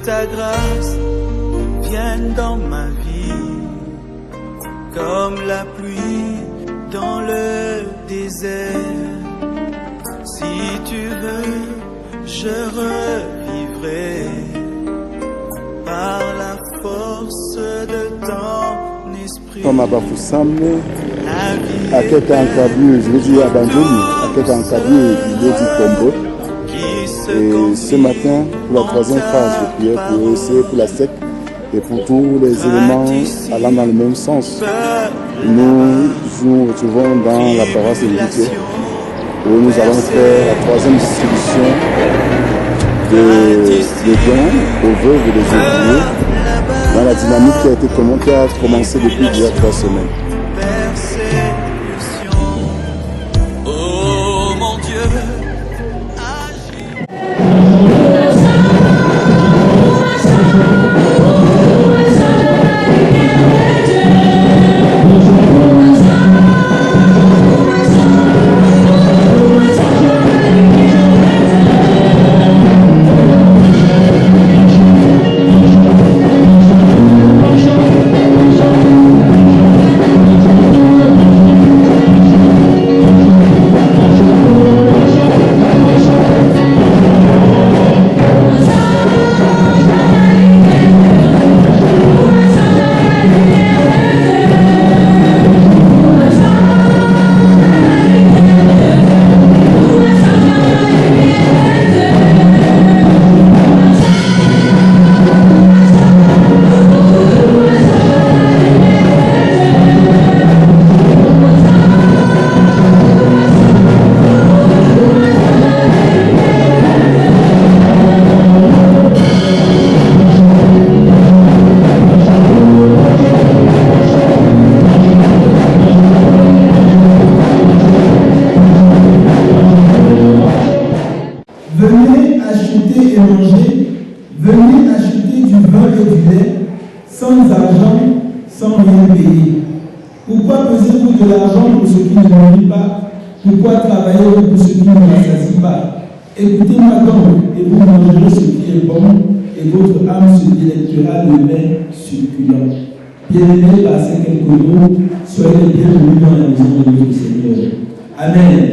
ta grâce vienne dans ma vie, comme la pluie dans le désert. Si tu veux, je revivrai par la force de ton esprit. Comme à Bafoussam, à quelques encablures, je veux dire abandonné, à quelques encablures, il est dit Combo. Et ce matin, pour la troisième phase de prière, pour essayer pour la sec et pour tous les éléments allant dans le même sens, nous nous retrouvons dans la paroisse de l'Unité où nous allons faire la troisième distribution de dons aux veuves et des ouvriers dans la dynamique qui a commencé depuis il y a 3 semaines. Oh mon Dieu, venez acheter et manger, venez acheter du vin et du lait, sans argent, sans rien payer. Pourquoi pesez-vous de l'argent pour ce qui ne nourrit pas? Pourquoi travaillez-vous pour ce qui ne rassasie pas? Écoutez-moi donc, et vous mangerez ce qui est bon, et votre âme se délectera de mets succulents. Bien-aimés par ces quelques mots, soyez les bienvenus dans la maison de notre Seigneur. Amen.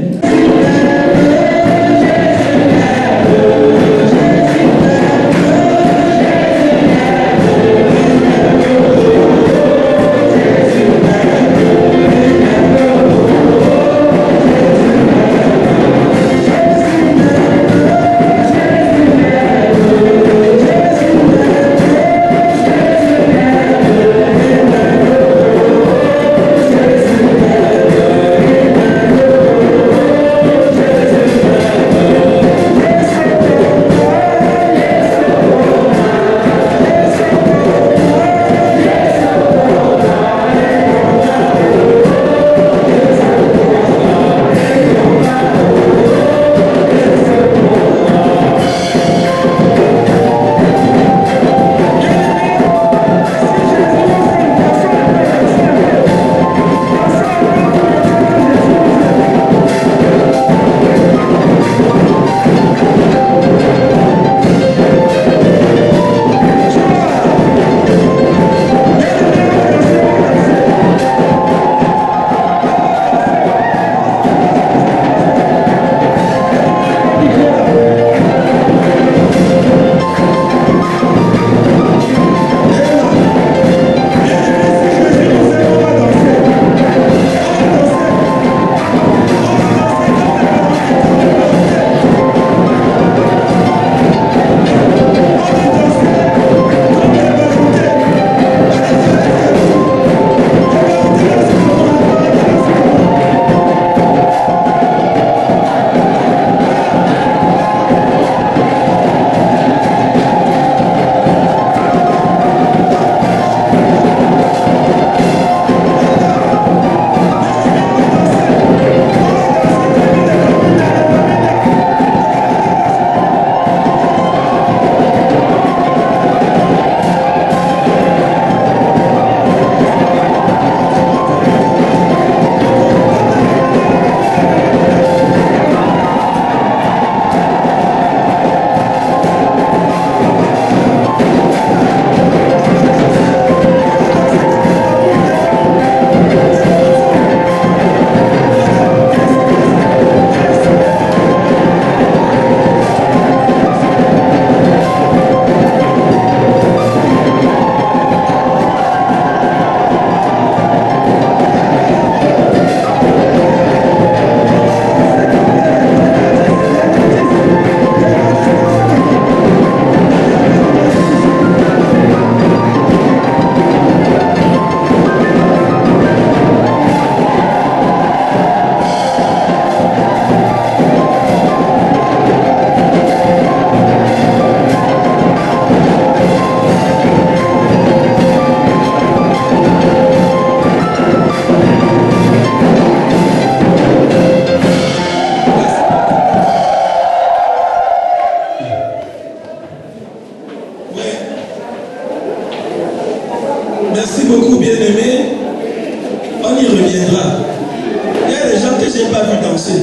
danser.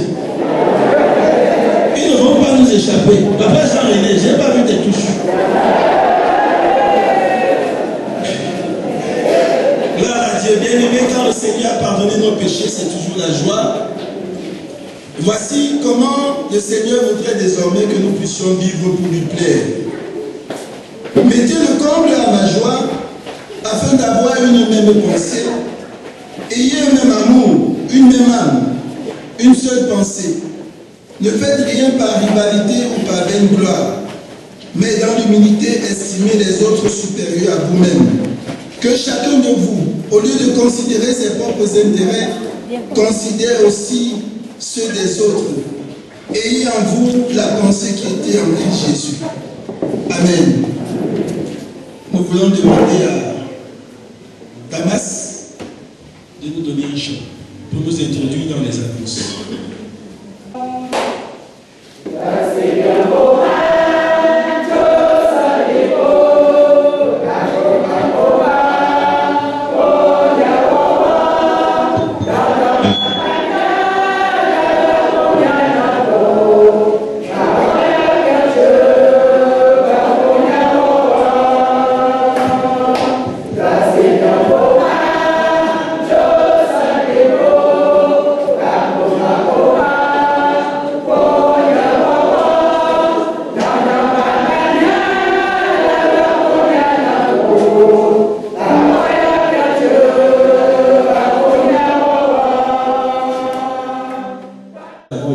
Ils ne vont pas nous échapper. Papa Jean-René, je n'ai pas vu tes touches. Gloire à Dieu, bien-aimé, quand le Seigneur a pardonné nos péchés, c'est toujours la joie. Voici comment le Seigneur voudrait désormais que nous puissions vivre pour lui plaire. Mettez le comble à ma joie afin d'avoir une même pensée. Ayez un même amour, une même âme, une seule pensée. Ne faites rien par rivalité ou par vaine gloire, mais dans l'humilité, estimez les autres supérieurs à vous-même. Que chacun de vous, au lieu de considérer ses propres intérêts, considère aussi ceux des autres. Ayez en vous la pensée qui était en Christ Jésus. Amen. Nous voulons demander à Damas de nous donner un chant pour nous introduire dans les annonces.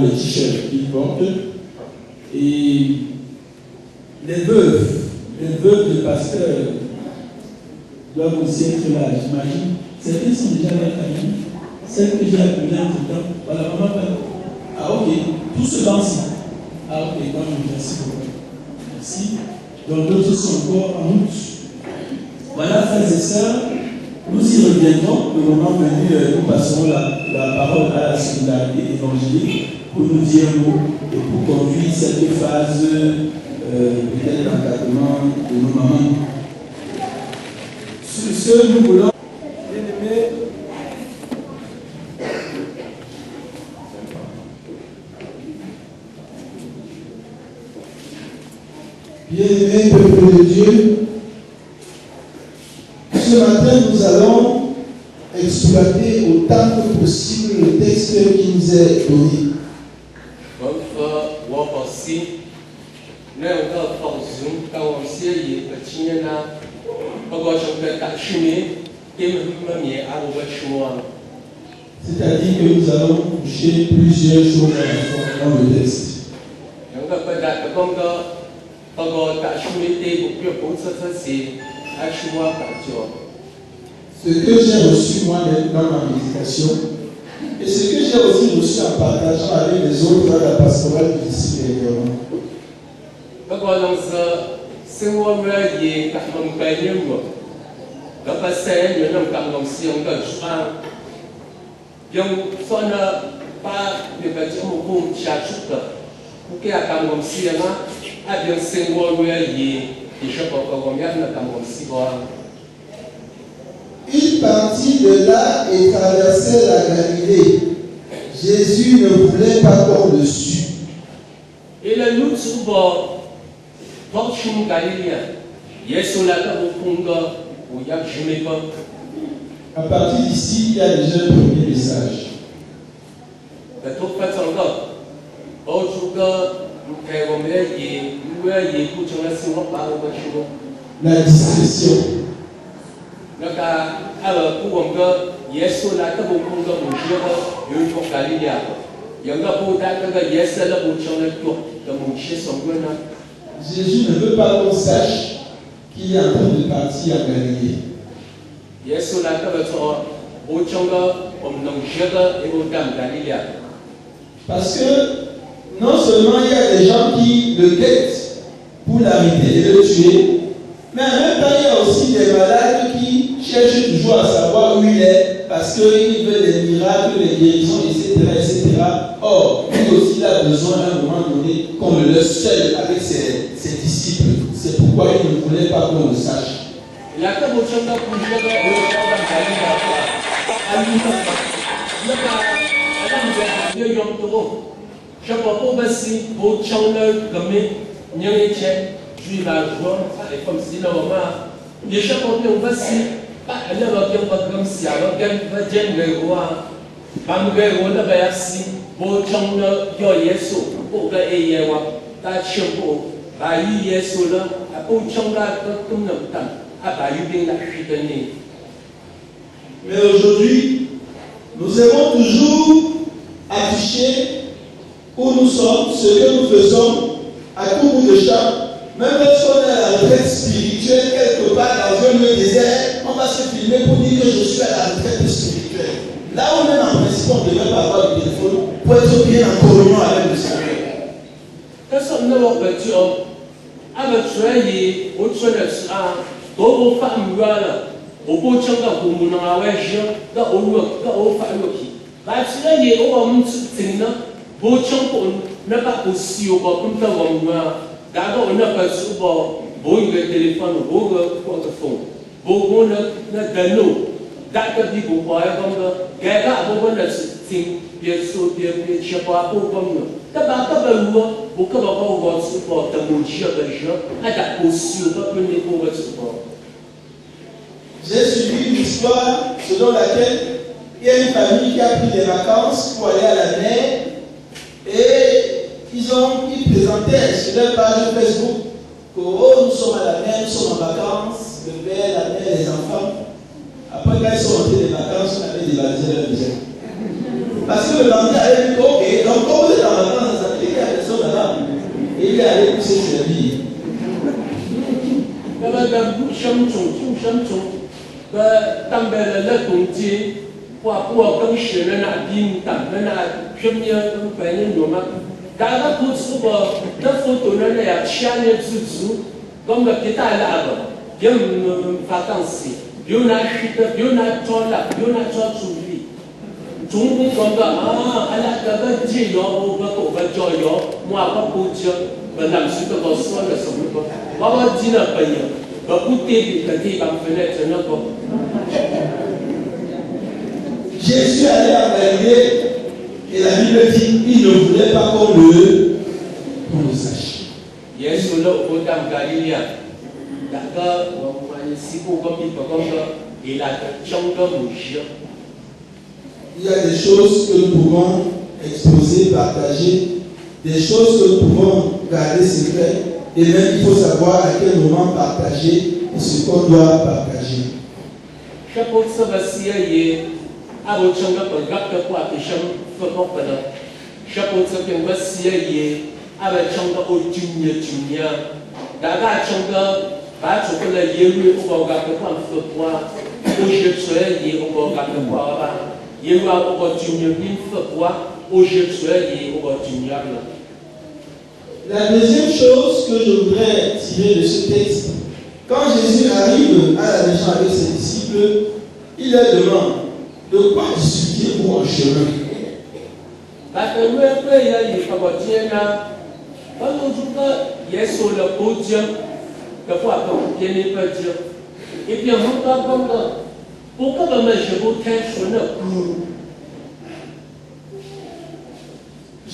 Les t-shirts qu'ils portent et les veuves de pasteurs doivent aussi être là, j'imagine. Certaines sont déjà dans la famille, celles que j'ai appelées en tout temps. Voilà, maman, ah ok, tout ce banc-ci. Ah ok, donc merci beaucoup. Merci. Donc d'autres sont encore en route. Voilà, frères et sœurs, nous y reviendrons. Le moment venu, nous passerons la parole à la solidarité évangélique pour nous dire nous et pour conduire cette phase peut-être d'encadrement de nos mamans. Sur ce, nous voulons bien-aimé peuple de Dieu, ce matin nous allons exploiter autant que possible le texte qui nous est donné. C'est-à-dire que nous allons toucher plusieurs choses à la fois dans le texte. Ce que j'ai reçu moi dans ma méditation et ce que j'ai aussi reçu en partageant avec les autres dans la pastorale du disciple dernièrement. Il partit de là et traversait la Galilée. Jésus ne voulait pas qu'on le sût. Et le loup à partir d'ici, il y a déjà un premier message. La discrétion. Jésus ne veut pas qu'on sache qu'il est en train de partir à Galilée. Parce que non seulement il y a des gens qui le guettent pour l'arrêter et le tuer, mais en même temps il y a aussi des malades qui cherchent toujours à savoir où il est parce qu'ils veulent des miracles, des guérisons, etc. Or, lui aussi il a besoin à un moment donné qu'on le laisse seul avec ses disciples. C'est pourquoi il ne voulait pas qu'on le sache. je vais yom toro. Je peux pas passer pour changer comme n'y a rien. Je vais jouer avec comme si normalement. Les gens ont passer. Pas elle va bien pas comme si alors qu'elle va dire le roi. Pas me faire on a pas assis pour changer yo yeso pour que aille wa ta chimpo. Bah y yeso là pour changer comme non tant. Ah bah y bien la chitane. Mais aujourd'hui, nous aimons toujours afficher où nous sommes, ce que nous faisons à tout bout de champ. Même lorsqu'on est à la retraite spirituelle, quelque part dans un lieu désert, on va se filmer pour dire que je suis à la retraite spirituelle. Là où même en principe, on ne devrait pas avoir de téléphone pour être bien en communion avec le Seigneur. Personne ne va pas dire, avec soyez, au soir de ça, dans vos femmes, voilà. Au bout de chaque jour, nous avons un jour, dans au lieu, dans au fameux qui. Parce que là, il y a un petit beau champ n'a pas aussi au bord comme ça, d'abord, on n'a pas sur bord, beau le téléphone, beau le portefeuille, beau le d'anneau, d'accord, dit pour voir comme le gars, beau le ting, bien sûr, bien, je sais pas, pour comme nous. D'abord, pour que vous voir sur bord, de mon chien de jeu, à la aussi, on va venir pour votre support. J'ai suivi une histoire selon laquelle il y a une famille qui a pris des vacances pour aller à la mer et ils présentaient sur leur page Facebook que nous sommes à la mer, nous sommes en vacances, le père, la mère, les enfants. Après quand ils sont rentrés des vacances, on avait dévalisé leur maison. Parce que le lendemain avait dit ok, donc quand vous êtes en vacances, ça veut dire qu'il y a personne là-bas. Et il est allé pousser ses billes. Também lá com ti, o更学的那领导的那什么反正有嘛，大家都是个，那辅导的那样千年之主，咁个给大家个，也唔发当时，有那是的，有那做了，有那做处理，中国讲个啊，阿拉这个只要我个教育，我个不教，本来是个说了什么个，我记得朋友。Jésus allait en Galilée et la Bible dit il ne voulait pas qu'on le sache. Jésus là au Dame Galilée, d'accord, si vous il a il y a des choses que nous pouvons exposer, partager, des choses que nous pouvons garder secrètes. Et même il faut savoir à quel moment partager et ce qu'on doit partager. La deuxième chose que je voudrais tirer de ce texte, quand Jésus arrive à la maison avec ses disciples, il leur demande de quoi discutiez-vous en chemin.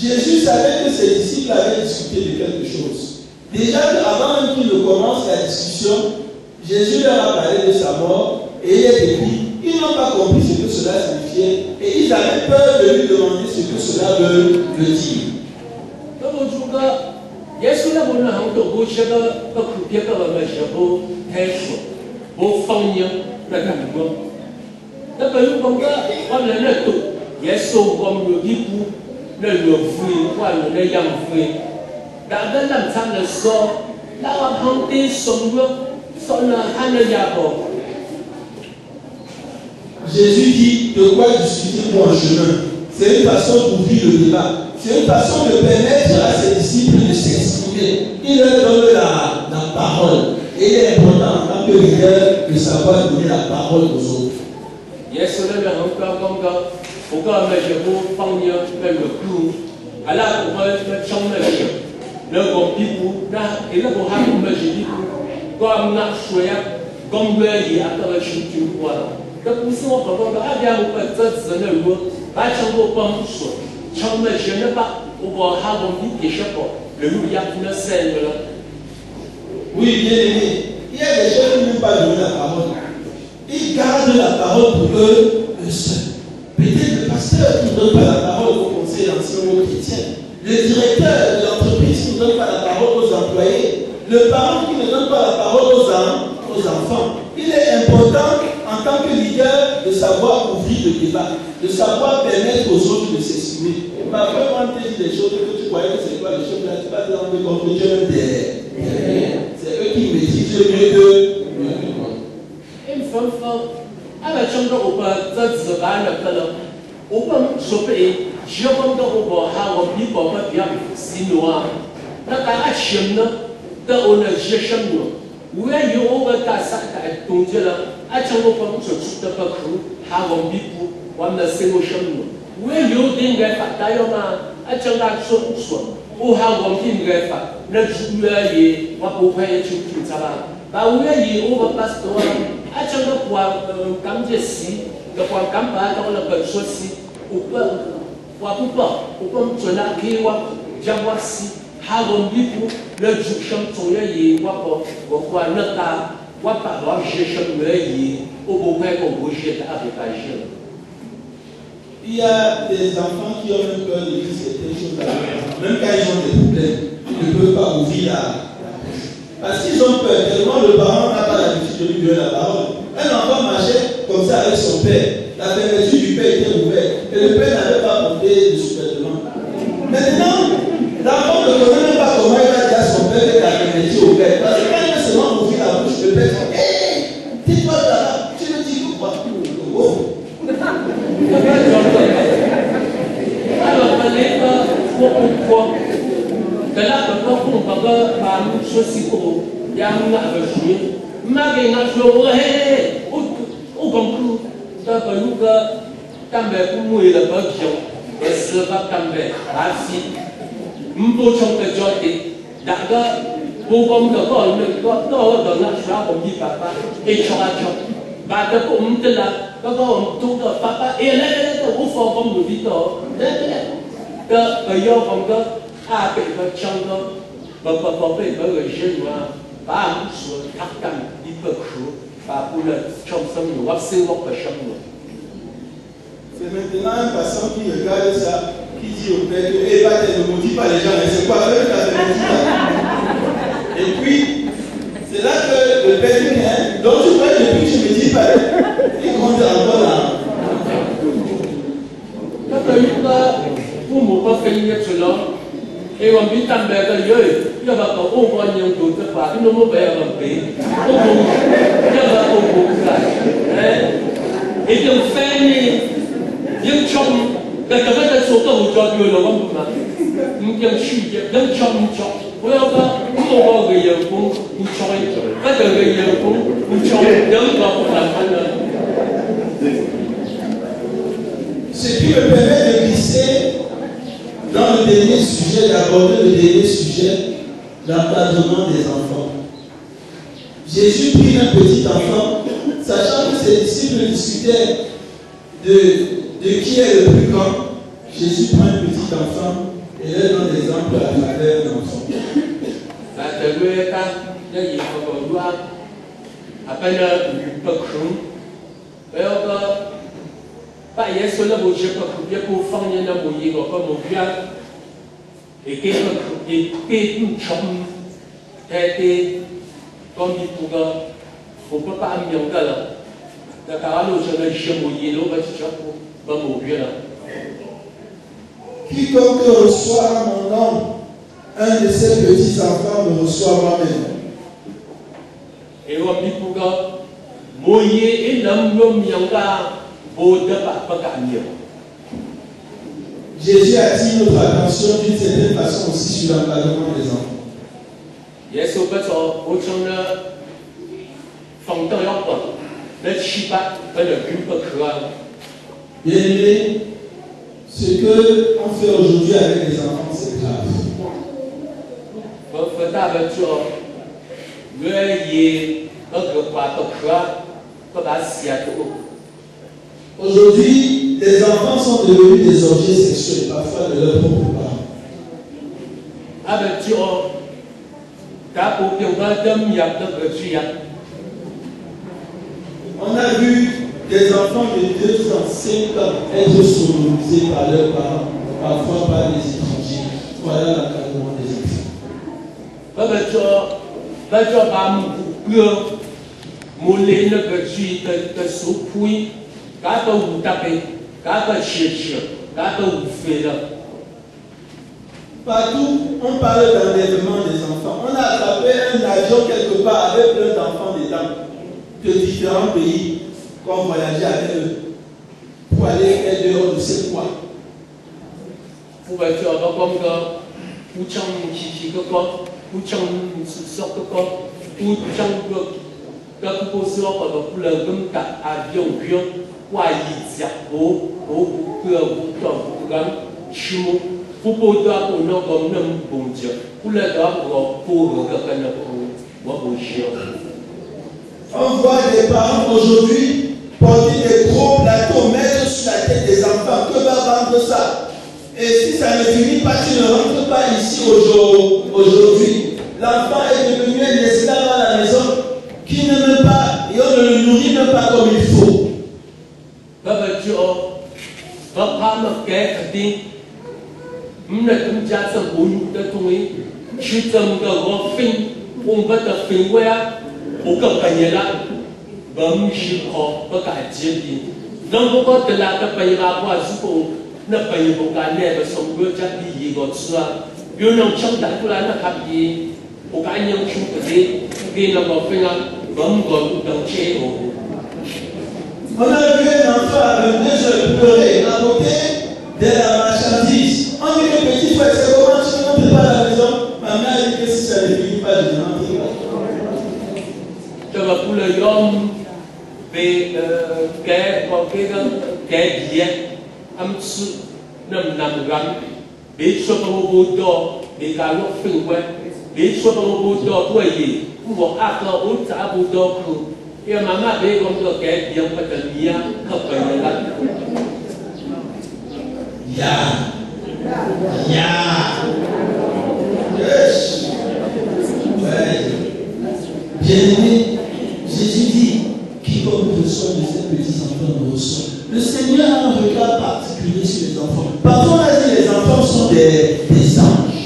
Jésus savait que ses disciples avaient discuté de quelque chose. Déjà avant même qu'ils ne commencent la discussion, Jésus leur a parlé de sa mort et il est écrit. Ils n'ont pas compris ce que cela signifiait et ils avaient peur de lui demander ce que cela veut dire. Jésus dit de quoi discuter-vous en chemin. C'est une façon d'ouvrir le débat. C'est une façon de permettre à ses disciples de s'exprimer. Il leur donne la parole. Et il est important en tant que leader de savoir donner la parole aux autres. 这不是我朋友的，阿家我把这只能我把全部帮说，全部现在把我把哈我们的学过，路也不能生的了。Oui, bien aimé. Il y a des gens qui n'ont pas donné la parole. Ils gardent la parole pour eux seuls. Peut-être le pasteur qui ne donne pas la parole au conseil d'anciens chrétiens. Le directeur de l'entreprise qui ne donne pas la parole aux employés. Le parent qui ne donne pas la parole aux enfants. Il est important en tant que leader de savoir ouvrir le débat, de savoir permettre aux autres de s'exprimer. Parfois, quand tu dis des choses que tu croyais que c'est quoi les choses là, tu vas te rendre compte que Dieu derrière. C'est eux qui maîtrisent mieux que moi. Il faut avec changement au pas ça se va le faire. Au pas choper, je pense que au pas ha on dit pas bien sinon. Na ka achim na da on a gestion no. Où est yo over ta sa ta donc là, a changement pas sur tout de pas cru, ha on dit pour on a solution no. Où est yo dingue pas d'ailleurs ma a changement sur ou ha on dit dingue pas. Na ju là ye wa po pa ye chu chu sa ba. Ba où est ye over pastor a changement quoi comme je si, de quoi comme pas dans la bonne chose si ou pas. Wapupa, upam tuna kiwa jamwasi hagon bipu le juksham toya yi wapo wakwa nata wapa wa jesham yi obo kai ko bojet avec agir. Il y a des enfants qui ont même peur de dire certaines choses à même quand ils ont des problèmes, ils ne peuvent pas ouvrir la parce qu'ils ont peur, tellement le parent n'a pas l'habitude de lui donner la parole. Un enfant marchait comme ça avec son père. La fermeture du père était ouverte et le père n'avait pas porté de sous-vêtements. Maintenant, l'enfant ne connaît même pas comment il va dire à son père que la fermeture est ouverte. Parce que quand il va seulement ouvrir la bouche, le père dit hé, tais-toi de là, tu le dis pourquoi? Alors, pourquoi de là, on va pas nous choisir pour y a un avenir. Mais n'a fait au conclu. Tabaluga tambe kumui la bagyo esba tambe asi mbo chonga jote daga bogom da ko ne ko do na sha ko mi papa e choga cho ba da ko mtela ba ko to da papa e le da u fo bom du bi to da ba yo bom da a be ba chonga ba be ba ge shin ma ba mu su tak tam di ba khu. C'est maintenant un passant qui regarde ça, qui dit au père que eh, ne maudis pas les gens, mais c'est quoi faire la et puis, c'est là que le père dit, hein, donc tu vois, depuis que tu me dis pas, il compte encore là. Et on vit en bas il y a pas au moins un peu de pas, nous nous verrons un peu. Il y a pas beaucoup de et donc faire những trong cái cái số tàu cho người là không mà những suy những trong với ông ta cũng có người yêu cũng choi cái người yêu cũng choi những cái làm ăn Ce qui me permet de glisser dans le dernier sujet, d'aborder le dernier sujet, l'encadrement des enfants. Jésus prit un petit enfant, sachant que ses disciples discutaient de qui est le plus grand. Jésus prend un petit enfant et leur donne l'exemple à travers l'enfant. Ba Yesu la bo je pa ku ye ko fang ye na mo yi go ko mo bia e ke ko e pe tu chom te ko mi pu ga ko pa pa mi yong ga la da ka lo je le je mo yi lo ba chi cha ko ba mo bia la. Quiconque reçoit mon nom, un de ces petits enfants me reçoit moi-même. E wa mi pu ga mo yi e nam lo mi yong ga. Jésus attire notre attention d'une certaine façon aussi sur l'encadrement des enfants. Bien aimé, ce qu'on fait aujourd'hui avec les enfants, c'est grave. Aujourd'hui, les enfants sont devenus des objets sexuels, parfois de leurs propres parents. On a vu des enfants de 2 ans, 5 ans être sodomisés par leurs parents, parfois par des étrangers. Voilà l'encadrement des enfants. Partout, on parle d'enlèvement des enfants. On a attrapé un avion quelque part avec plein d'enfants dedans, de différents pays, qu'on voyageait avec eux, pour aller faire dehors de ce quoi. On voit les parents aujourd'hui porter des gros plateaux, mettre sur la tête des enfants. Que va vendre ça? Et si ça ne finit pas, tu ne rentres pas ici aujourd'hui. L'enfant est devenu un esclave à la maison qui ne veut pas, et on ne le nourrit même pas comme il faut. On a vu un enfant à 22 heures pleurer à côté de la marchandise. On dit que petit frère, c'est comment tu ne rentres pas à la maison? Ma mère a dit que si ça ne finit pas, je ne rentre pas. Bien-aimé, Jésus dit, quiconque reçoit de ces petits enfants me reçoit. Le Seigneur a un regard particulier sur les enfants. Parfois on a dit que les enfants sont des anges.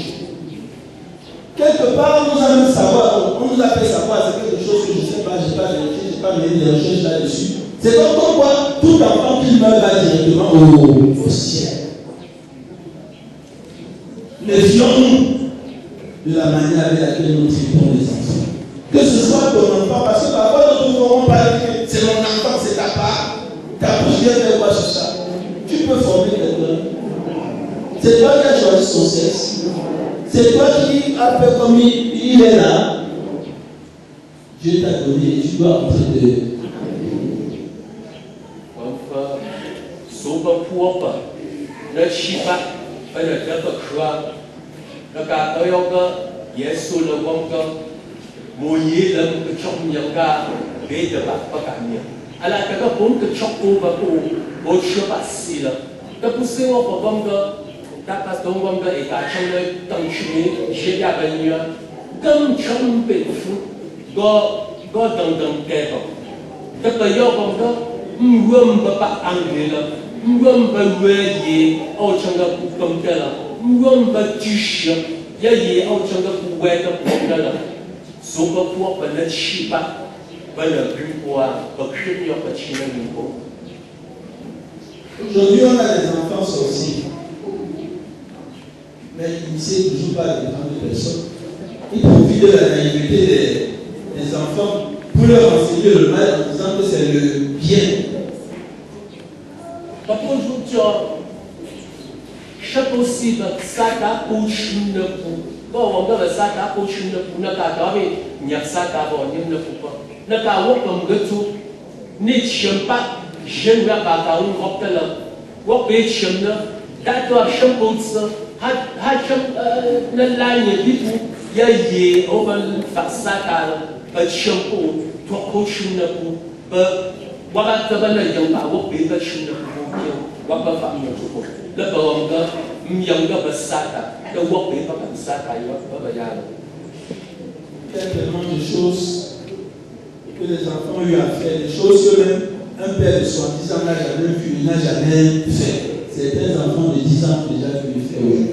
Quelque part, on nous a même savoir, on nous a fait savoir, c'est quelque chose que je ne sais pas, je n'ai pas mené des recherches là-dessus. C'est comme quoi tout enfant qui meurt va directement au ciel. Méfions-nous de la manière avec laquelle nous traitons les enfants. Que ce soit ton enfant, parce que parfois nous ne pouvons pas dire c'est mon enfant, c'est ta part. Ta bouche vient faire quoi sur ça? Tu peux former quelqu'un. C'est toi qui as choisi son sexe. C'est toi qui as fait comme il est là. Dieu t'a donné et tu dois entrer de. Aujourd'hui, on a des enfants sorciers, mais ils ne savent toujours pas les grandes personnes. Ils profitent de la naïveté des enfants pour leur enseigner le mal en disant que c'est le bien. Tellement de choses que les enfants ont eu à faire, des choses que même un père de 70 ans n'a jamais vu, n'a jamais fait. Certains enfants de 10 ans ont déjà pu le faire aujourd'hui.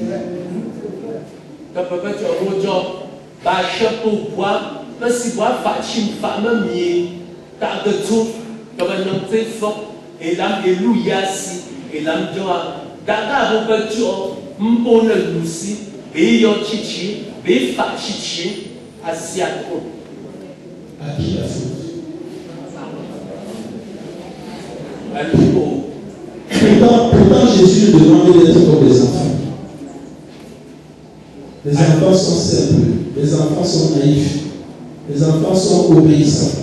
À qui la faute? Pourtant, Jésus demandait d'être comme les enfants. Les enfants sont simples, les enfants sont naïfs, les enfants sont obéissants.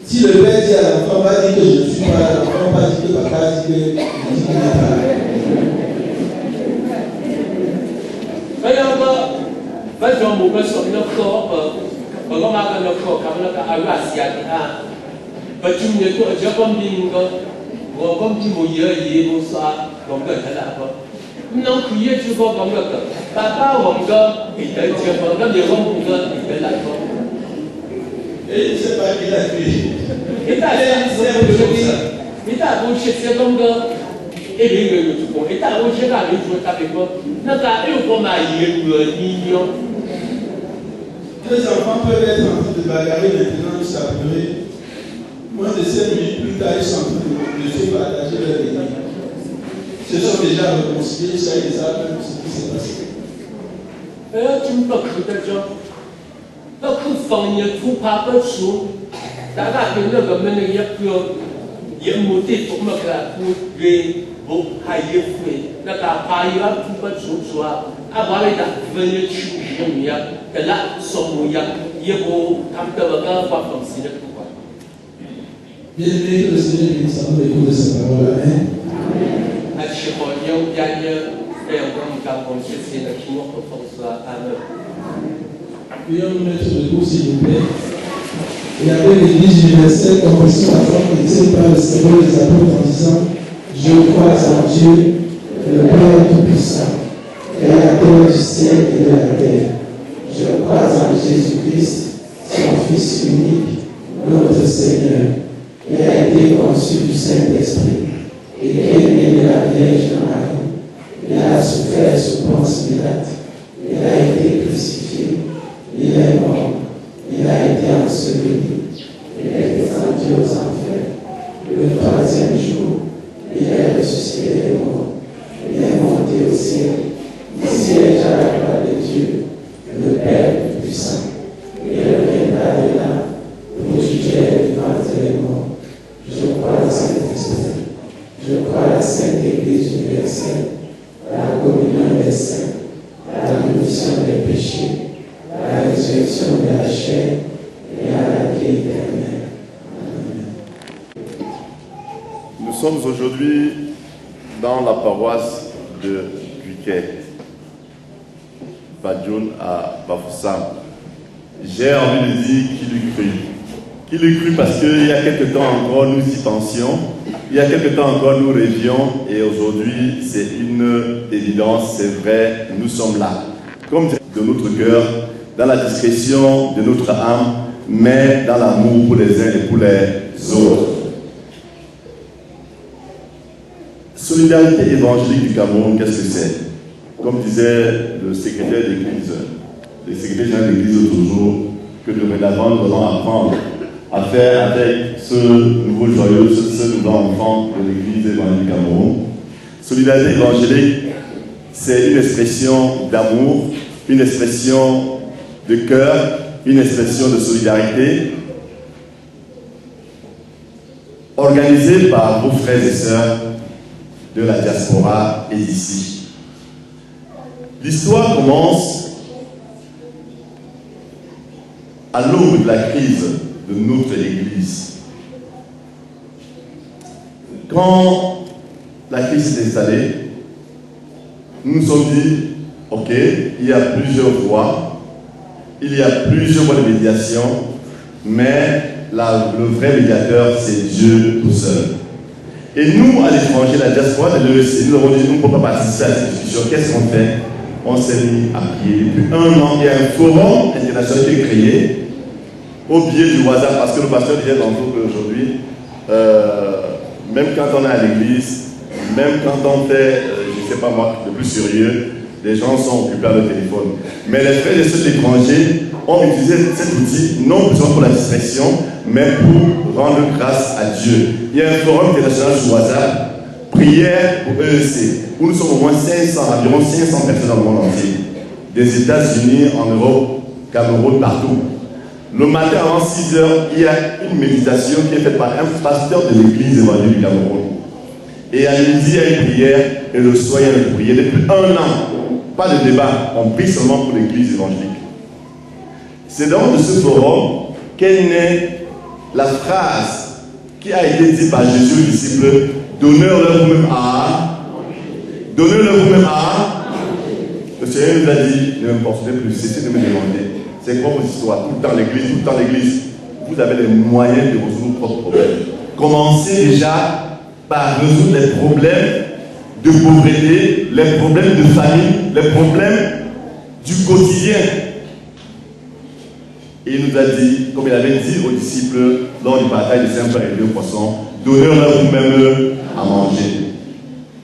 Si le père dit à l'enfant, va dire que je ne suis pas là, l'enfant va dire que papa dit qu'il n'est et il ne sait pas qu'il a créé. Les enfants peuvent être en train de bagarrer maintenant, de s'appeler. Moins de 5 minutes plus tard, ils sont en train de se partager leur béni. Ils se sont déjà réconciliés, ils savent déjà ce qui s'est passé. Bien aimé, que le Seigneur bénisse à nous l'écoute de sa parole. Amen. Veuillons nous mettre debout, s'il vous plaît. Et avec l'Église universelle, confessons la foi chrétienne par le symbole des apôtres en disant: je crois en Dieu, le Père Tout-Puissant, Créateur du ciel et de la terre. Je crois en Jésus-Christ, son Fils unique, notre Seigneur, qui a été conçu du Saint-Esprit et qui est né de la Vierge Marie. Il a souffert sous Ponce Pilate. Il a été crucifié. Il est mort. Il a été enseveli. Il est descendu aux enfers. Le troisième jour, il est ressuscité des morts. Il est monté au ciel. Il siège à la droite de Dieu, le Père Tout-Puissant. Il reviendra de là pour juger les vivants et les morts. Je crois dans Saint-Esprit. Je crois à la Sainte Église universelle, à la communion des saints, à la rémission des péchés, à la résurrection de la chair et à la vie éternelle. Amen. Nous sommes aujourd'hui dans la paroisse de Guiquet, Badjoun à Bafoussam. J'ai envie de dire qui lui cru. Qui lui cru parce qu'il y a quelque temps encore nous y pensions, il y a quelque temps encore nous rêvions, et aujourd'hui c'est une évidence, c'est vrai, nous sommes là. Comme de notre cœur, dans la discrétion de notre âme, mais dans l'amour pour les uns et pour les autres. Solidarité évangélique du Cameroun, qu'est-ce que c'est? Comme disait le secrétaire d'église, le secrétaire général de l'église toujours, que dorénavant nous allons apprendre à faire avec ce nouveau joyeux, ce nouveau enfant de l'église évangélique du Cameroun. Solidarité évangélique, c'est une expression d'amour, une expression de cœur, une expression de solidarité, organisée par vos frères et sœurs de la diaspora et d'ici. L'histoire commence à l'aube de la crise de notre Église. Quand la crise s'est installée, nous nous sommes dit, ok, il y a plusieurs voies, il y a plusieurs voies de médiation, mais le vrai médiateur, c'est Dieu tout seul. Et nous, à l'étranger, la diaspora de l'EEC, nous avons dit, nous ne pouvons pas participer à cette discussion. Qu'est-ce qu'on fait? On s'est mis à prier. Depuis 1 an, il y a un forum international qui est créé au biais du hasard, parce que le pasteur disait tantôt qu'aujourd'hui, même quand on est à l'église, même quand on fait, je ne sais pas moi, le plus sérieux, les gens sont occupés à leur téléphone. Mais les frères et sœurs de l'étranger ont utilisé cet outil, non seulement pour la distraction, mais pour rendre grâce à Dieu. Il y a un forum international sur WhatsApp, prière pour EEC, où nous sommes au moins 500, environ 500 personnes dans le monde entier, des États-Unis, en Europe, Cameroun, partout. Le matin avant 6 h, il y a une méditation qui est faite par un pasteur de l'église évangélique du Cameroun. Et à midi, il y a une prière, et le soir, il y a une prière. Depuis 1 an, pas de débat, on prie seulement pour l'église évangélique. C'est donc de ce forum qu'est née la phrase qui a été dite par Jésus aux disciples: donnez-leur vous-même à. Donnez-leur vous-même à. Le Seigneur nous a dit: ne me portez plus, cessez de me demander. C'est quoi vos histoires? Tout le temps l'église, tout le temps l'église. Vous avez les moyens de résoudre vos propres problèmes. Commencez déjà par résoudre les problèmes de pauvreté, les problèmes de famille, les problèmes du quotidien. Et il nous a dit, comme il avait dit aux disciples lors du partage de 5 pains et 2 poissons, donnez-leur vous-même à manger.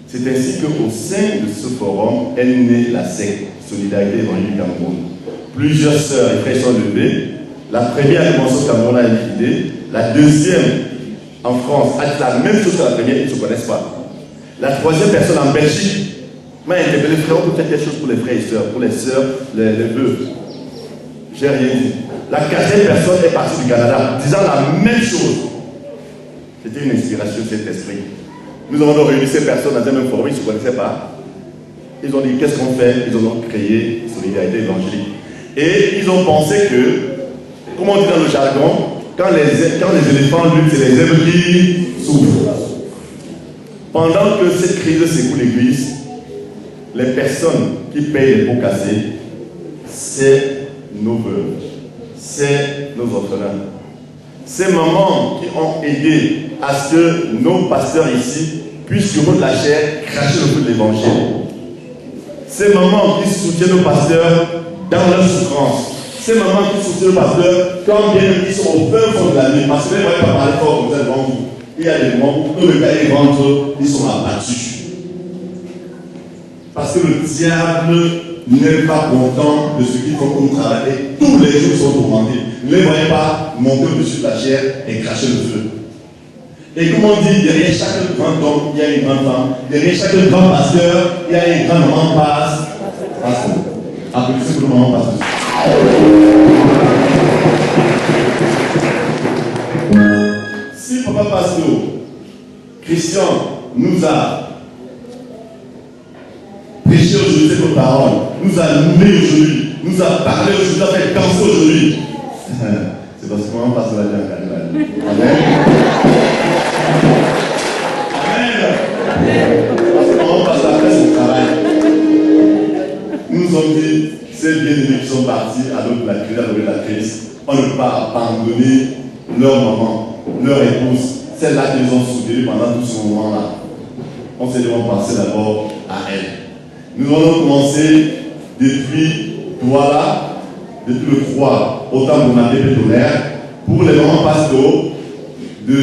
C'est ainsi qu'au sein de ce forum est née la secte Solidarité Évangélique Cameroun. Plusieurs sœurs et frères sont levés. La première a commencé au Cameroun à liquider. La deuxième en France a dit la même chose que la première, ils ne se connaissent pas. La troisième personne en Belgique m'a interpellé: frère, on peut faire quelque chose pour les frères et sœurs, pour les sœurs, les veuves. J'ai rien dit. La quatrième personne est partie du Canada, disant la même chose. C'était une inspiration de cet esprit. Nous avons réuni ces personnes dans un même forum, ils ne se connaissaient pas. Ils ont dit: qu'est-ce qu'on fait? Ils ont créé Solidarité Évangélique. Et ils ont pensé que, comme on dit dans le jargon, quand les éléphants luttent, c'est les zèbres qui souffrent. Pendant que cette crise secoue l'église, les personnes qui payent les pots cassés, c'est nos veuves, c'est nos orphelins. Ces mamans qui ont aidé à ce que nos pasteurs ici puissent sur la chair cracher le feu de l'évangile. Ces mamans qui soutiennent nos pasteurs dans leur souffrance. Ces mamans qui soutiennent nos pasteurs quand bien ils sont au fin fond de la nuit. Parce que les ne pas parler fort comme ça devant vous. Il y a des moments où le gars et les ventres, ils sont abattus. Parce que le diable n'est pas content de ce qu'ils font comme travail. Et tous les jours, ils sont tourmentés. Ne les voyez pas monter au-dessus de la chair et cracher le feu. Et comme on dit, derrière chaque grand homme, il y a une grande femme. Derrière chaque grand pasteur, il y a une grande maman passe. Applaudissez pour le maman pasteur. Si Papa Pasteur, Christian, nous a prêché aujourd'hui cette parole, nous a nourri aujourd'hui, nous a parlé aujourd'hui, nous a fait danser aujourd'hui, c'est parce que Maman Pasteur l'a dit en Canada. Amen. Amen. Parce que Maman Pasteur a fait son travail. Nous nous sommes dit, ces bien-aimés qui sont partis à l'autre de la crise, on ne peut pas abandonner leur maman, leur épouse, celle-là qu'ils ont soutenue pendant tout ce moment-là. On s'est dit, on va penser d'abord à elle. Nous allons commencer depuis Douala, depuis le 3 au temps de Maté Pétonnerre, pour les mamans pastoraux de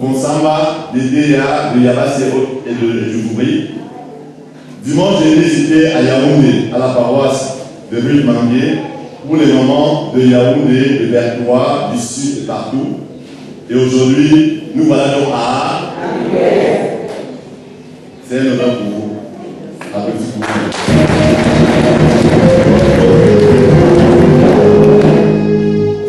Konsamba, de Déa, de Yabassi et de Djougouri. Dimanche dernier, c'était à Yaoundé, à la paroisse de Rue Mangué, pour les mamans de Yaoundé, de Bertois, du Sud et partout. Et aujourd'hui, nous voilà donc à. C'est un honneur pour vous. Applaudissez pour vous.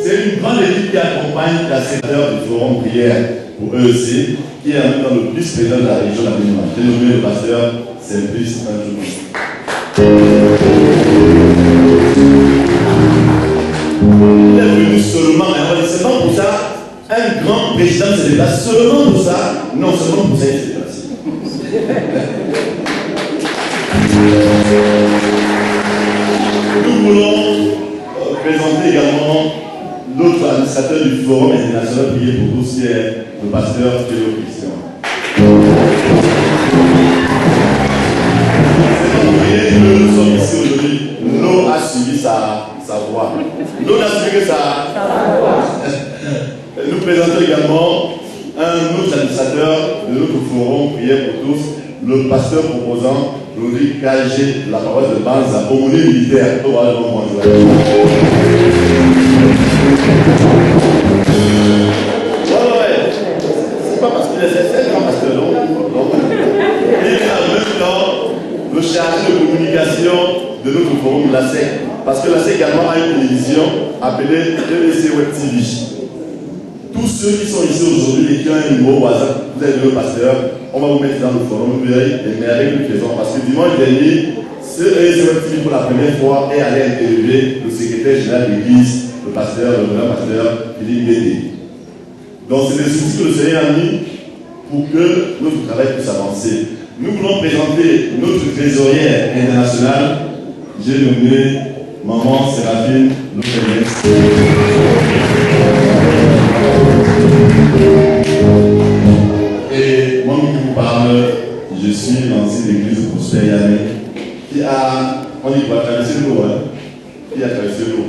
C'est une grande équipe qui accompagne la secteur du forum prière pour EEC, qui est en même temps le vice-président de la région de la Bénin. J'ai nommé le pasteur Simplice Anjou. Il est venu seulement, c'est pas pour ça, un grand président se déplace seulement pour ça, non seulement pour ça, il se déplace. Nous voulons présenter également l'autre administrateur du Forum international prié pour tous, qui est le pasteur Théo Christian. Nous sommes ici aujourd'hui. L'eau a suivi sa voix. L'eau n'a suivi que sa voix. Nous présentons également un autre administrateur de notre Forum prié pour tous, le pasteur proposant Louis Kagé, la paroisse de Banza, aumônier militaire. C'est pas parce qu'il est un grand pasteur, non. Il est en même temps le chargé de communication de notre forum, la SEC. Parce que la SEC également a une télévision appelée TVC Web TV. Tous ceux qui sont ici aujourd'hui et qui ont un numéro WhatsApp, vous êtes le pasteur, on va vous mettre dans le forum, vous verrez les merveilles que nous faisons. Parce que dimanche dernier, ce Web TV pour la première fois est allé interviewer le secrétaire général de l'église, le pasteur, le grand pasteur Philippe Guédé. Donc c'est des outils que le Seigneur a mis pour que notre travail puisse avancer. Nous voulons présenter notre trésorière internationale, j'ai nommé Maman Séraphine Lopez. Et moi qui vous parle, je suis l'ancien d'église Prosper Yamé, qui a, on dit quoi, traversé l'eau, hein? Qui a traversé l'eau.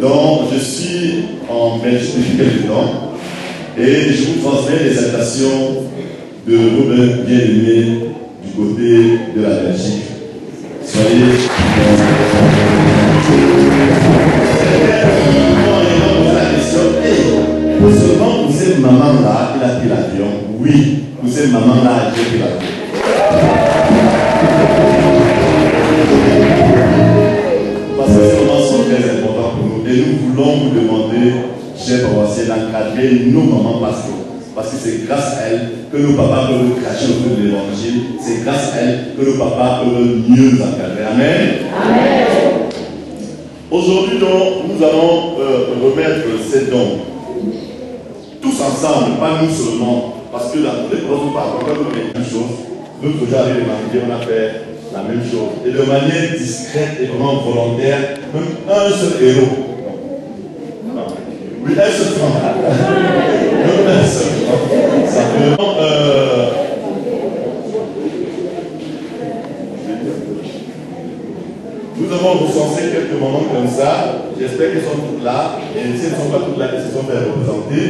Donc je suis en Belgique depuis quelques temps. Et je vous transmets les salutations de vos bien-aimés du côté de la Belgique. Soyez la question, pour seulement pour cette maman-là, il a pris l'avion. Oui, pour cette maman-là, j'ai pris l'avion. Parce que ces moments sont très importants pour nous. Et nous voulons vous demander, chers paroissiens, d'encadrer nos mamans pasteurs. Parce que c'est grâce à elles que nos papas peuvent cracher au feu de l'évangile. C'est grâce à elles que nos papas peuvent mieux encadrer. Amen. Amen. Aujourd'hui, donc, nous allons remettre ces dons. Tous ensemble, pas nous seulement. Parce que dans tous les projets, par contre, on fait la même chose. Nous, toujours avec l'évangile, on a fait la même chose. Et de manière discrète et vraiment volontaire, même un seul héros. Oui, un seul franc. Simplement, nous avons recensé quelques moments comme ça. J'espère qu'elles sont toutes là. Et si elles ne sont pas toutes là, elles se sont fait représenter.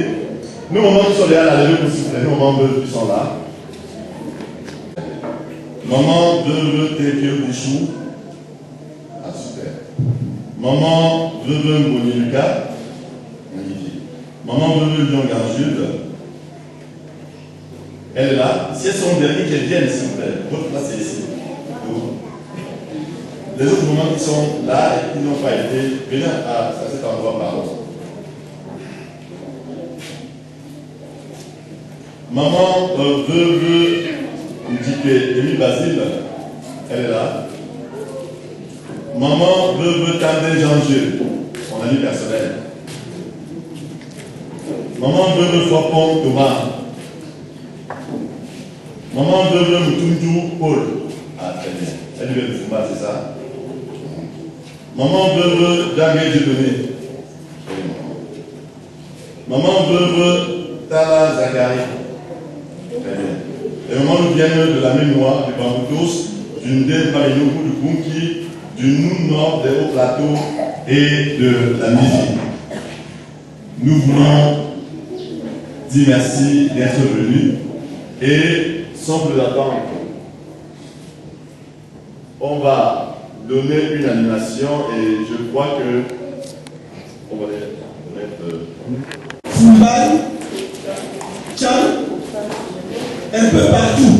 Nos mamans qui sont là, la levée pour souffler. Nos mamans qui sont là. Maman veut Théo Bichou. Ah, super. Maman veut Moni Lucas. Magnifique. Maman veut Lyon Garjude. Elle est là. Si elles sont dernières, qu'elles viennent, s'il vous plaît. Votre place est ici. Les autres moments qui sont là et qui n'ont pas été, venez à cet endroit par là. Maman veut Dipé, Émile Basile. Elle est là. Maman veut Tandé Jean-Jules, son ami personnel. Maman veut Fopon Thomas. Maman veut Moutoundou Paul. Ah, très bien. Elle vient de Fumba, c'est ça? Maman veut Dangé Dieudonné. Maman veut Tala Zagari. Très bien. Et maman nous vient de la mémoire du Bamboutos, du Ndé Marinoku, du Bunki, du Nord des hauts plateaux et de la musique. Nous voulons dire merci d'être venus et sans plus attendre, on va donner une animation et je crois que on va les mettre Mumbai, Tchad, un peu partout.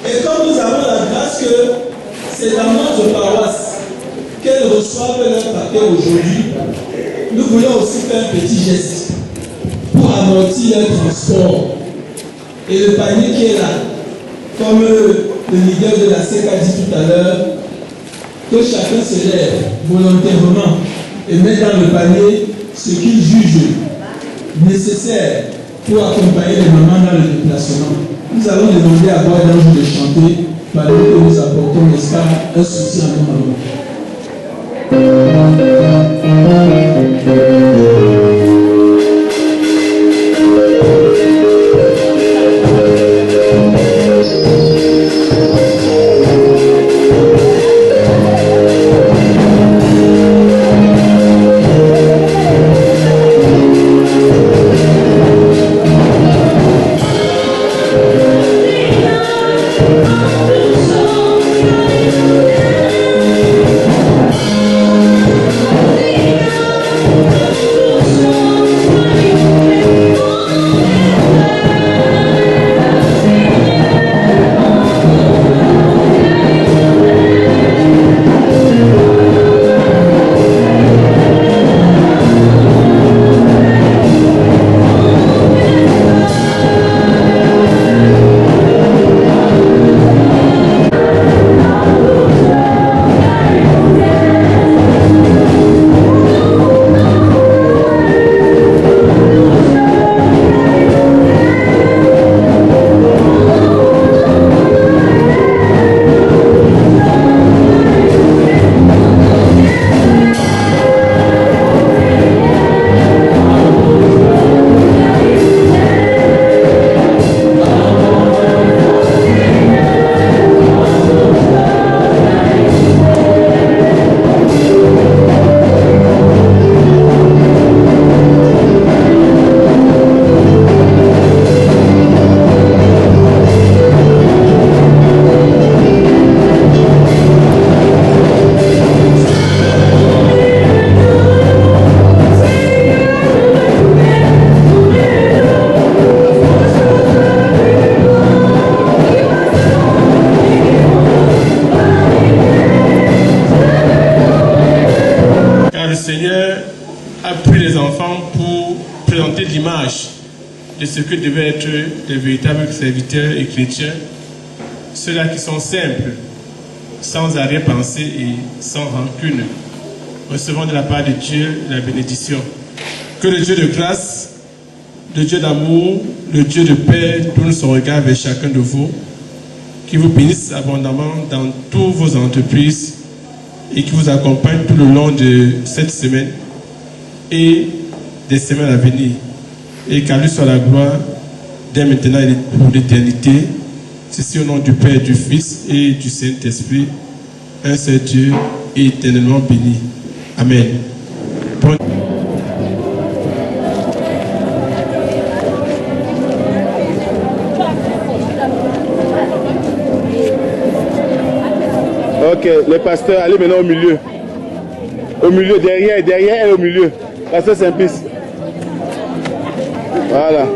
Et comme nous avons la grâce que c'est dans notre paroisse qu'elles reçoivent leur paquet aujourd'hui, nous voulons aussi faire un petit geste pour amortir leur transport. Et le panier qui est là, comme le leader de la SEC a dit tout à l'heure, que chacun se lève volontairement et met dans le panier ce qu'il juge nécessaire pour accompagner les mamans dans le déplacement. Nous allons demander à Bois d'Ange de chanter pendant que nous apportons, n'est-ce pas, un soutien à nos mamans. De ce que devaient être des véritables serviteurs et chrétiens, ceux-là qui sont simples, sans arrière-pensée et sans rancune, recevant de la part de Dieu la bénédiction. Que le Dieu de grâce, le Dieu d'amour, le Dieu de paix tourne son regard vers chacun de vous, qui vous bénisse abondamment dans toutes vos entreprises et qui vous accompagne tout le long de cette semaine et des semaines à venir. Et qu'à lui soit la gloire dès maintenant et pour l'éternité. Ceci au nom du Père, du Fils et du Saint-Esprit, un seul Dieu éternellement béni. Amen. Ok, les pasteurs, allez maintenant au milieu. Au milieu, derrière elle au milieu. Pasteur Saint-Pice. Voilà.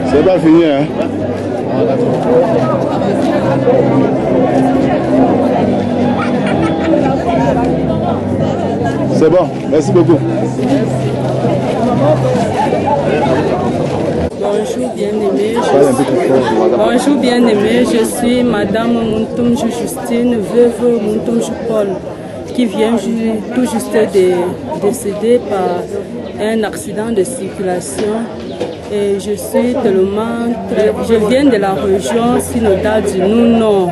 C'est pas fini, hein? C'est bon, merci beaucoup. Bonjour bien-aimés, je suis Madame Muntumju Justine, veuve Muntumju Paul, qui vient tout juste de décéder par un accident de circulation. Et je suis je viens de la région synodale du Nounon,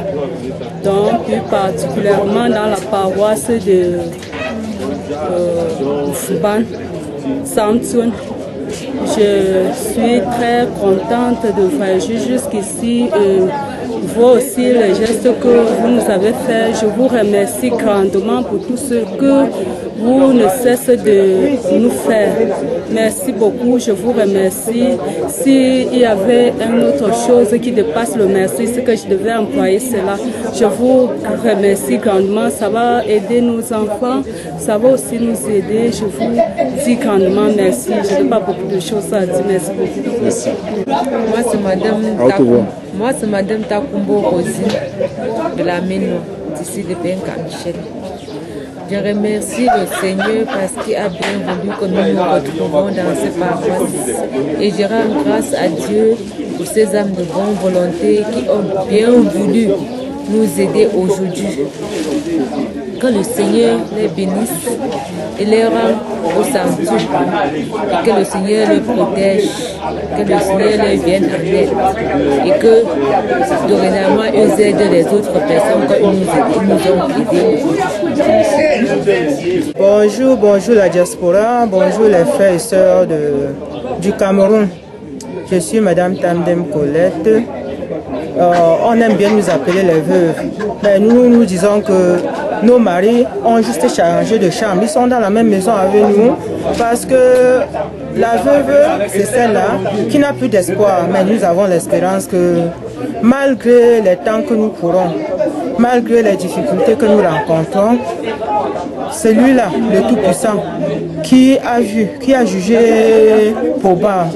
donc plus particulièrement dans la paroisse de Fuban, Samtun. Je suis très contente de voyager jusqu'ici et voir aussi les gestes que vous nous avez faits. Je vous remercie grandement pour tout ce que vous ne cessez de nous faire. Merci beaucoup, je vous remercie. S'il y avait une autre chose qui dépasse le merci, c'est que je devais employer cela. Je vous remercie grandement, ça va aider nos enfants, ça va aussi nous aider. Je vous dis grandement merci. Je n'ai pas beaucoup de choses à dire, merci beaucoup. Merci. Moi, c'est Madame Takumbo Rosine de la Méno, d'ici de Benka Michel. Je remercie le Seigneur parce qu'il a bien voulu que nous nous retrouvons dans ces paroisses. Et je rends grâce à Dieu pour ces âmes de bonne volonté qui ont bien voulu nous aider aujourd'hui. Que le Seigneur les bénisse et les rende au centuple. Que le Seigneur les protège, que le Seigneur les vienne en aide et que dorénavant ils aident les autres personnes que nous ont aidés. Bonjour la diaspora, bonjour les frères et sœurs du Cameroun. Je suis Madame Tamdem Colette. On aime bien nous appeler les veuves, mais nous disons que nos maris ont juste changé de chambre. Ils sont dans la même maison avec nous parce que la veuve, c'est celle-là qui n'a plus d'espoir. Mais nous avons l'espérance que malgré les temps que nous courons, malgré les difficultés que nous rencontrons, celui-là, le Tout-Puissant, qui a jugé probable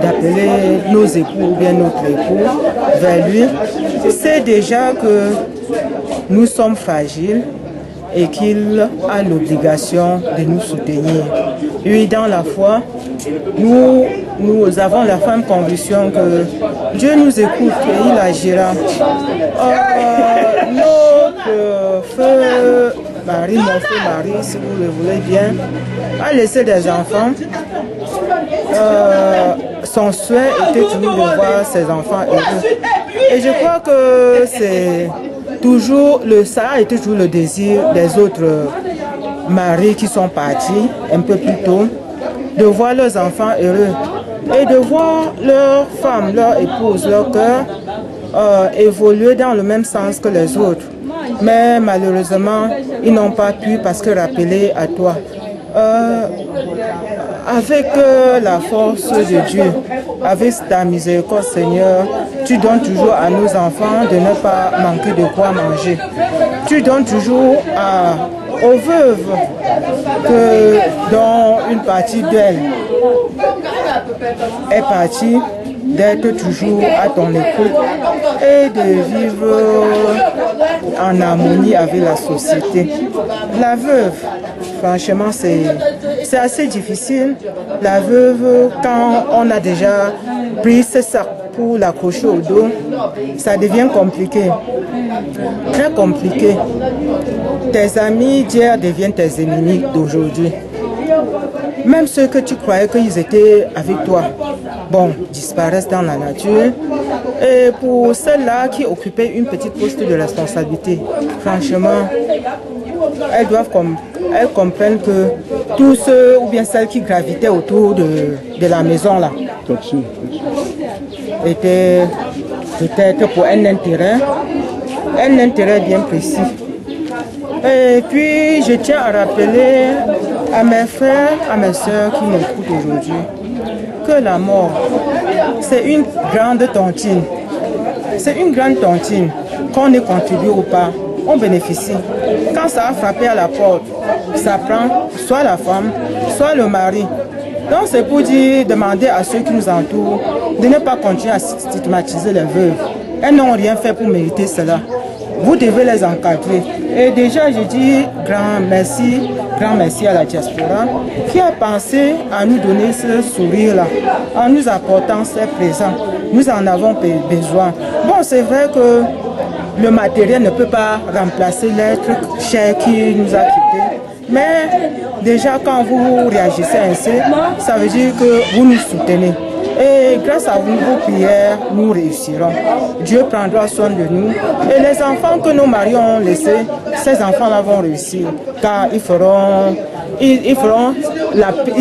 d'appeler nos époux ou bien notre époux vers lui, sait déjà que nous sommes fragiles et qu'il a l'obligation de nous soutenir. Et dans la foi, nous avons la ferme conviction que Dieu nous écoute et il agira. Notre feu Marie, mon feu Marie, si vous le voulez bien, a laissé des enfants. Son souhait était toujours de voir ses enfants heureux. Et je crois que c'est toujours ça a été toujours le désir des autres maris qui sont partis un peu plus tôt, de voir leurs enfants heureux et de voir leurs femmes, leurs épouses, leur cœur évoluer dans le même sens que les autres. Mais malheureusement, ils n'ont pas pu parce que rappelé à toi. Avec la force de Dieu, avec ta miséricorde Seigneur, tu donnes toujours à nos enfants de ne pas manquer de quoi manger. Tu donnes toujours aux veuves dont une partie d'elles est partie, d'être toujours à ton écoute et de vivre en harmonie avec la société. La veuve, franchement, c'est assez difficile. La veuve, quand on a déjà pris ce sac pour l'accrocher au dos, ça devient compliqué, très compliqué. Tes amis d'hier deviennent tes ennemis d'aujourd'hui. Même ceux que tu croyais qu'ils étaient avec toi, disparaissent dans la nature. Et pour celles-là qui occupaient une petite poste de responsabilité, franchement, elles comprennent que tous ceux ou bien celles qui gravitaient autour de la maison là étaient peut-être pour un intérêt bien précis. Et puis je tiens à rappeler à mes frères, à mes soeurs qui m'écoutent aujourd'hui, que la mort, c'est une grande tontine. C'est une grande tontine. Qu'on ait contribué ou pas, on bénéficie. Quand ça a frappé à la porte, ça prend soit la femme, soit le mari. Donc c'est pour demander à ceux qui nous entourent de ne pas continuer à stigmatiser les veuves. Elles n'ont rien fait pour mériter cela. Vous devez les encadrer. Et déjà, je dis grand merci à la diaspora qui a pensé à nous donner ce sourire-là, en nous apportant ces présents. Nous en avons besoin. C'est vrai que le matériel ne peut pas remplacer l'être cher qui nous a quittés. Mais déjà, quand vous réagissez ainsi, ça veut dire que vous nous soutenez. Et grâce à vos prières, nous réussirons. Dieu prendra soin de nous. Et les enfants que nos maris ont laissés, ces enfants-là vont réussir. Car ils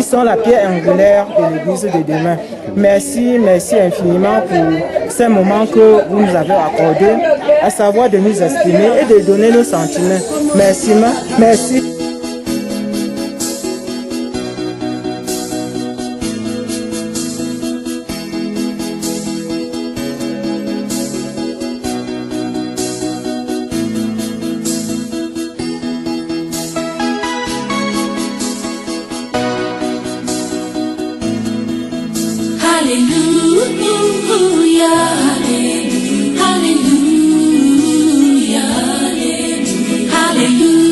sont la pierre angulaire de l'église de demain. Merci infiniment pour ces moments que vous nous avez accordés, à savoir de nous exprimer et de donner nos sentiments. Merci. Hallelujah, hallelujah, hallelujah, hallelujah.